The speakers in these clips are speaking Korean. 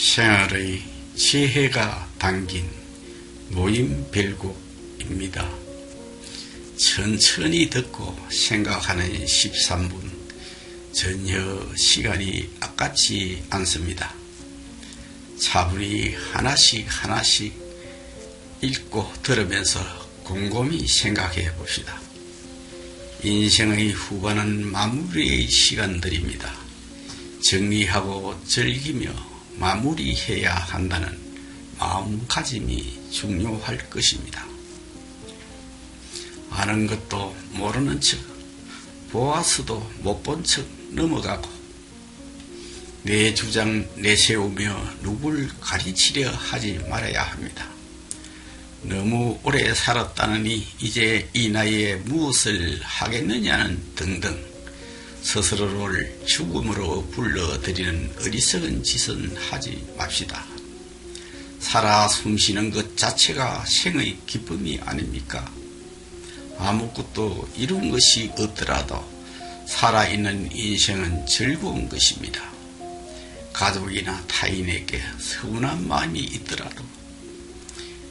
생활의 지혜가 담긴 모임별곡입니다. 천천히 듣고 생각하는 13분, 전혀 시간이 아깝지 않습니다. 차분히 하나씩 읽고 들으면서 곰곰이 생각해 봅시다. 인생의 후반은 마무리의 시간들입니다. 정리하고 즐기며 마무리해야 한다는 마음가짐이 중요할 것입니다. 아는 것도 모르는 척, 보아서도 못 본 척 넘어가고, 내 주장 내세우며 누굴 가르치려 하지 말아야 합니다. 너무 오래 살았다느니 이제 이 나이에 무엇을 하겠느냐는 등등 스스로를 죽음으로 불러들이는 어리석은 짓은 하지 맙시다. 살아 숨쉬는 것 자체가 생의 기쁨이 아닙니까? 아무것도 이룬 것이 없더라도 살아있는 인생은 즐거운 것입니다. 가족이나 타인에게 서운한 마음이 있더라도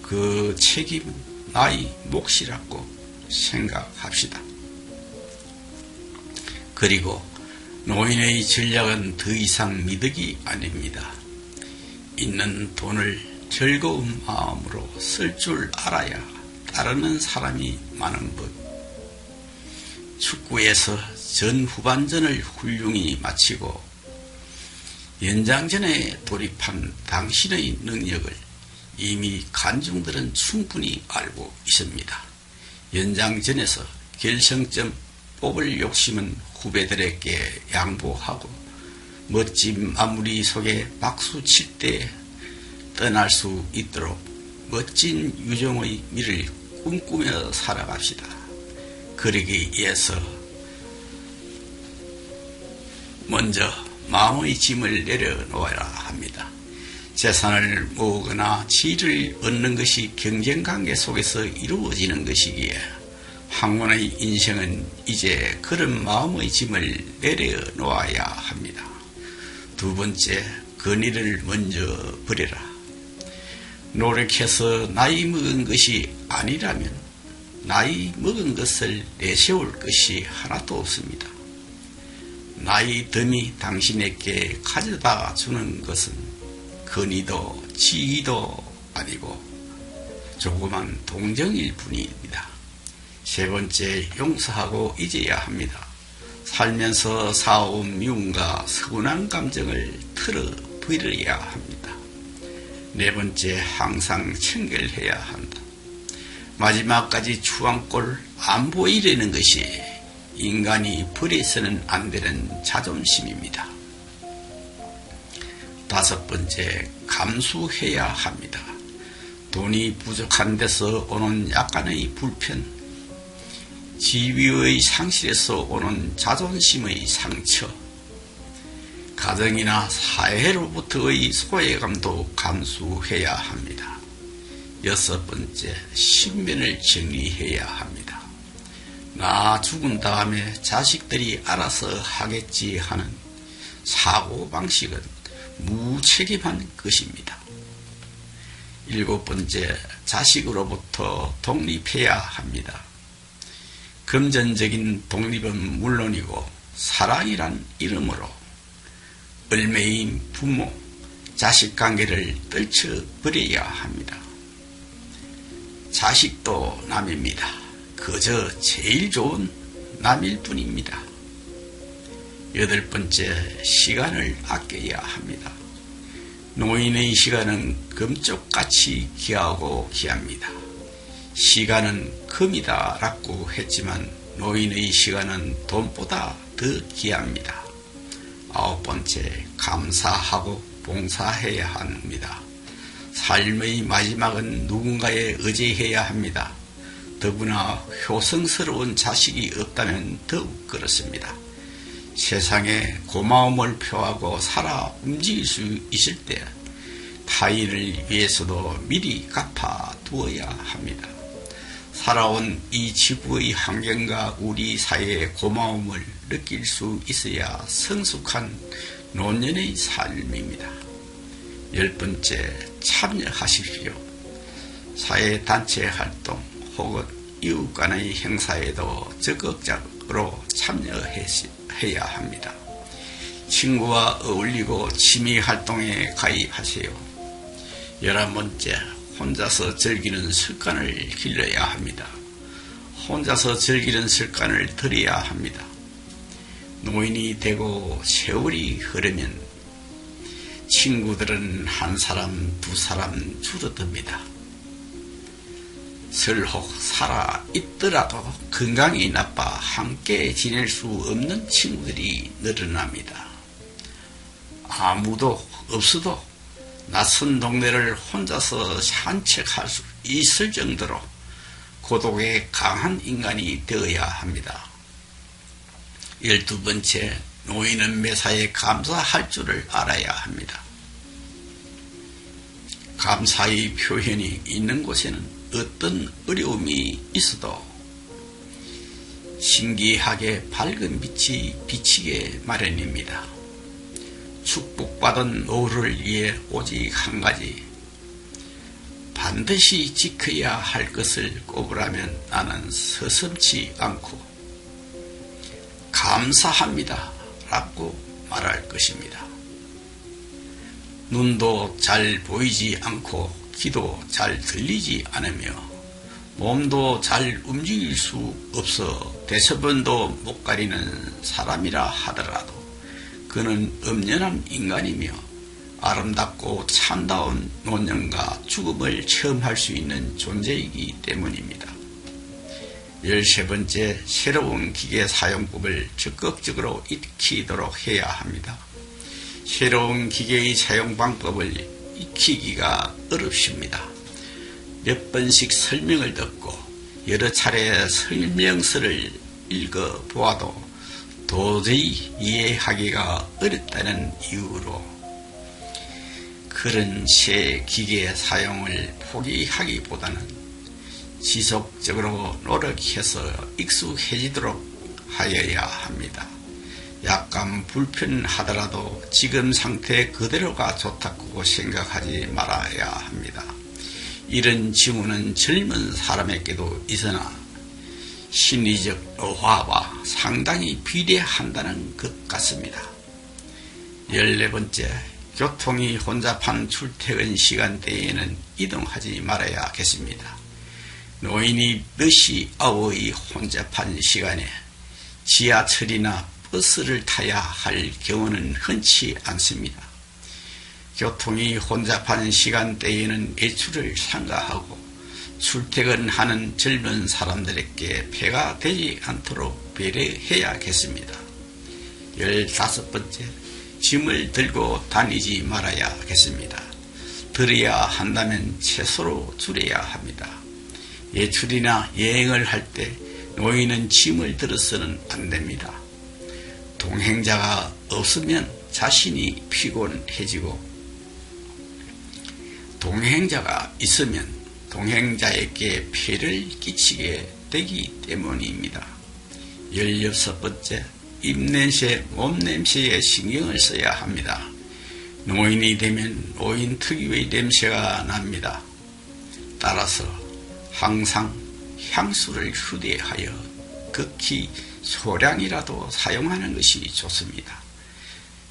그 책임은 나의 몫이라고 생각합시다. 그리고 노인의 전략은 더 이상 미덕이 아닙니다. 있는 돈을 즐거운 마음으로 쓸 줄 알아야 따르는 사람이 많은 법. 축구에서 전후반전을 훌륭히 마치고 연장전에 돌입한 당신의 능력을 이미 관중들은 충분히 알고 있습니다. 연장전에서 결승점 뽑을 욕심은 후배들에게 양보하고 멋진 마무리 속에 박수 칠 때 떠날 수 있도록 멋진 유종의 미를 꿈꾸며 살아갑시다. 그러기 위해서 먼저 마음의 짐을 내려놓아야 합니다. 재산을 모으거나 지위를 얻는 것이 경쟁관계 속에서 이루어지는 것이기에 학문의 인생은 이제 그런 마음의 짐을 내려놓아야 합니다. 두 번째, 건의를 먼저 버려라. 노력해서 나이 먹은 것이 아니라면 나이 먹은 것을 내세울 것이 하나도 없습니다. 나이 덤이 당신에게 가져다 주는 것은 건의도 지위도 아니고 조그만 동정일 뿐입니다. 세 번째, 용서하고 잊어야 합니다. 살면서 쌓아온 미움과 서운한 감정을 털어버려야 합니다. 네 번째, 항상 청결해야 한다. 마지막까지 추한꼴 안 보이려는 것이 인간이 버려서는 안 되는 자존심입니다. 다섯 번째, 감수해야 합니다. 돈이 부족한 데서 오는 약간의 불편, 지위의 상실에서 오는 자존심의 상처, 가정이나 사회로부터의 소외감도 감수해야 합니다. 여섯 번째, 신변을 정리해야 합니다. 나 죽은 다음에 자식들이 알아서 하겠지 하는 사고방식은 무책임한 것입니다. 일곱 번째, 자식으로부터 독립해야 합니다. 금전적인 독립은 물론이고 사랑이란 이름으로 얼매인 부모, 자식 관계를 떨쳐버려야 합니다. 자식도 남입니다. 그저 제일 좋은 남일 뿐입니다. 여덟 번째, 시간을 아껴야 합니다. 노인의 시간은 금쪽같이 귀하고 귀합니다. 시간은 금이다 라고 했지만 노인의 시간은 돈보다 더 귀합니다. 아홉 번째, 감사하고 봉사해야 합니다. 삶의 마지막은 누군가에 의지해야 합니다. 더구나 효성스러운 자식이 없다면 더욱 그렇습니다. 세상에 고마움을 표하고 살아 움직일 수 있을 때 타인을 위해서도 미리 갚아두어야 합니다. 살아온 이 지구의 환경과 우리 사회의 고마움을 느낄 수 있어야 성숙한 노년의 삶입니다. 10번째, 참여하십시오. 사회단체 활동 혹은 이웃 간의 행사에도 적극적으로 참여해야 합니다. 친구와 어울리고 취미활동에 가입하세요. 11번째, 혼자서 즐기는 습관을 길러야 합니다. 혼자서 즐기는 습관을 들여야 합니다. 노인이 되고 세월이 흐르면 친구들은 한 사람, 두 사람 줄어듭니다. 설혹 살아 있더라도 건강이 나빠 함께 지낼 수 없는 친구들이 늘어납니다. 아무도 없어도 낯선 동네를 혼자서 산책할 수 있을 정도로 고독에 강한 인간이 되어야 합니다. 12번째, 노인은 매사에 감사할 줄을 알아야 합니다. 감사의 표현이 있는 곳에는 어떤 어려움이 있어도 신기하게 밝은 빛이 비치게 마련입니다. 축복받은 노후를 위해 오직 한 가지, 반드시 지켜야 할 것을 꼽으라면 나는 서슴지 않고 감사합니다 라고 말할 것입니다. 눈도 잘 보이지 않고 귀도 잘 들리지 않으며 몸도 잘 움직일 수 없어 대처번도 못 가리는 사람이라 하더라도 그는 엄연한 인간이며 아름답고 참다운 노년과 죽음을 체험할 수 있는 존재이기 때문입니다. 13번째, 새로운 기계 사용법을 적극적으로 익히도록 해야 합니다. 새로운 기계의 사용 방법을 익히기가 어렵습니다. 몇 번씩 설명을 듣고 여러 차례 설명서를 읽어보아도 도저히 이해하기가 어렵다는 이유로 그런 새 기계 사용을 포기하기보다는 지속적으로 노력해서 익숙해지도록 하여야 합니다. 약간 불편하더라도 지금 상태 그대로가 좋다고 생각하지 말아야 합니다. 이런 징후는 젊은 사람에게도 있으나 심리적 노화와 상당히 비례한다는 것 같습니다. 14번째, 교통이 혼잡한 출퇴근 시간대에는 이동하지 말아야겠습니다. 노인이 늦시 아워의 혼잡한 시간에 지하철이나 버스를 타야 할 경우는 흔치 않습니다. 교통이 혼잡한 시간대에는 외출을 삼가하고 출퇴근하는 젊은 사람들에게 폐가 되지 않도록 배려해야겠습니다. 15번째, 짐을 들고 다니지 말아야겠습니다. 들어야 한다면 최소로 줄여야 합니다. 외출이나 여행을 할 때 노인은 짐을 들어서는 안 됩니다. 동행자가 없으면 자신이 피곤해지고 동행자가 있으면 동행자에게 폐를 끼치게 되기 때문입니다. 16번째, 입냄새, 몸냄새에 신경을 써야 합니다. 노인이 되면 노인 특유의 냄새가 납니다. 따라서 항상 향수를 휴대하여 극히 소량이라도 사용하는 것이 좋습니다.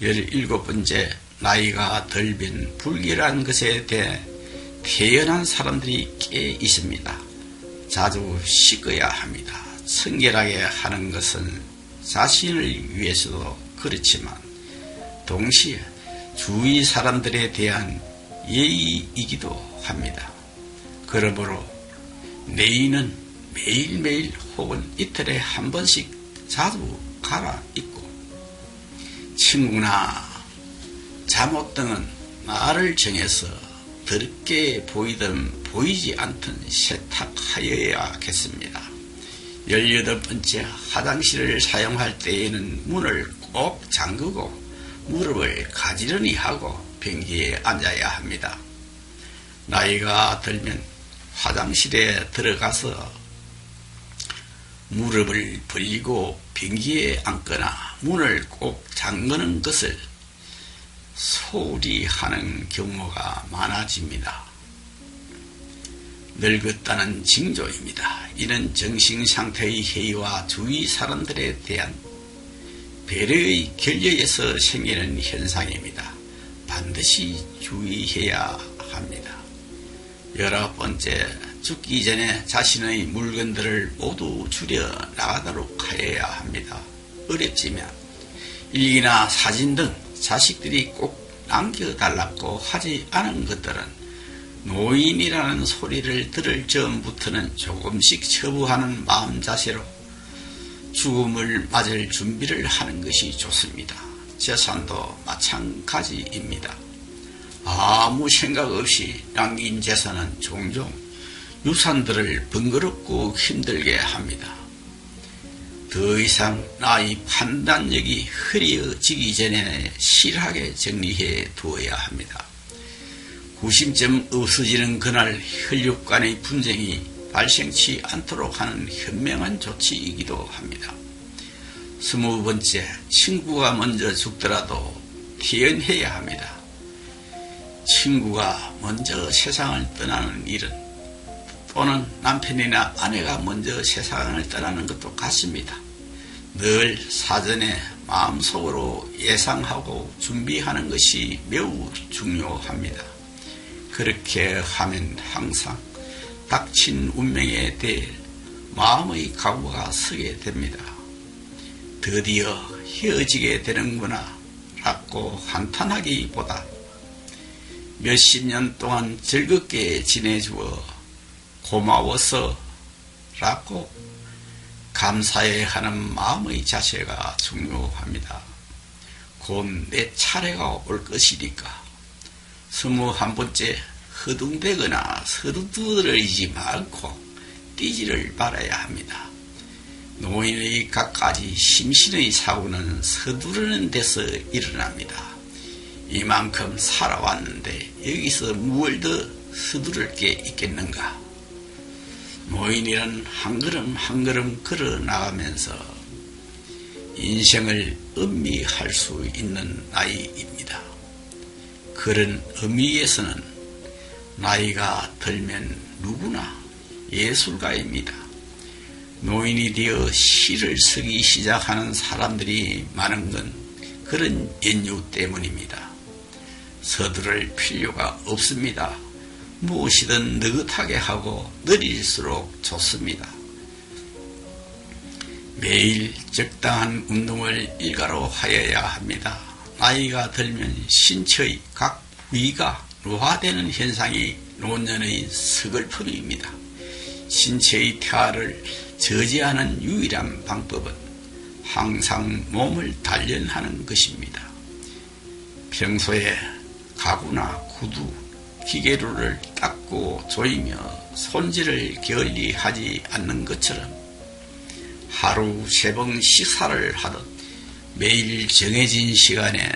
17번째, 나이가 들면 불길한 것에 대해 태연한 사람들이 꽤 있습니다. 자주 씻어야 합니다. 청결하게 하는 것은 자신을 위해서도 그렇지만 동시에 주위 사람들에 대한 예의이기도 합니다. 그러므로 내의는 매일매일 혹은 이틀에 한 번씩 자주 갈아입고 친구나 잠옷 등은 날을 정해서 더럽게 보이든 보이지 않든 세탁하여야겠습니다. 18번째, 화장실을 사용할 때에는 문을 꼭 잠그고 무릎을 가지런히 하고 변기에 앉아야 합니다. 나이가 들면 화장실에 들어가서 무릎을 벌리고 변기에 앉거나 문을 꼭 잠그는 것을 소홀히 하는 경우가 많아집니다. 늙었다는 징조입니다. 이는 정신상태의 해이와 주위 사람들에 대한 배려의 결여에서 생기는 현상입니다. 반드시 주의해야 합니다. 19번째, 죽기 전에 자신의 물건들을 모두 줄여 나가도록 하여야 합니다. 어렵지만 일기나 사진 등 자식들이 꼭 남겨달라고 하지 않은 것들은 노인이라는 소리를 들을 즈음부터는 조금씩 처부하는 마음 자세로 죽음을 맞을 준비를 하는 것이 좋습니다. 재산도 마찬가지입니다. 아무 생각 없이 남긴 재산은 종종 유산들을 번거롭고 힘들게 합니다. 더 이상 나의 판단력이 흐려지기 전에 실하게 정리해 두어야 합니다. 구심점 없어지는 그날 혈육 간의 분쟁이 발생치 않도록 하는 현명한 조치이기도 합니다. 20번째, 친구가 먼저 죽더라도 태연해야 합니다. 친구가 먼저 세상을 떠나는 일은 또는 남편이나 아내가 먼저 세상을 떠나는 것도 같습니다. 늘 사전에 마음속으로 예상하고 준비하는 것이 매우 중요합니다. 그렇게 하면 항상 닥친 운명에 대해 마음의 각오가 서게 됩니다. 드디어 헤어지게 되는구나 라고 한탄하기보다 몇십 년 동안 즐겁게 지내주어 고마워서 라고 감사해야 하는 마음의 자세가 중요합니다. 곧 내 차례가 올 것이니까. 21번째, 허둥대거나 서두르지 말고 뛰지를 말아야 합니다. 노인의 갖가지 심신의 사고는 서두르는 데서 일어납니다. 이만큼 살아왔는데 여기서 무얼 더 서두를 게 있겠는가. 노인이란 한 걸음 한 걸음 걸어 나가면서 인생을 음미할 수 있는 나이입니다. 그런 의미에서는 나이가 들면 누구나 예술가입니다. 노인이 되어 시를 쓰기 시작하는 사람들이 많은 건 그런 연유 때문입니다. 서두를 필요가 없습니다. 무엇이든 느긋하게 하고 느릴수록 좋습니다. 매일 적당한 운동을 일가로 하여야 합니다. 나이가 들면 신체의 각 부위가 노화되는 현상이 노년의 서글픔입니다. 신체의 퇴화를 저지하는 유일한 방법은 항상 몸을 단련하는 것입니다. 평소에 가구나 구두, 기계류를 닦고 조이며 손질을 게을리 하지 않는 것처럼 하루 3번 식사를 하듯 매일 정해진 시간에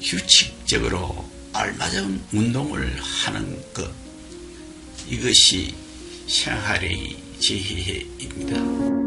규칙적으로 알맞은 운동을 하는 것, 이것이 생활의 지혜입니다.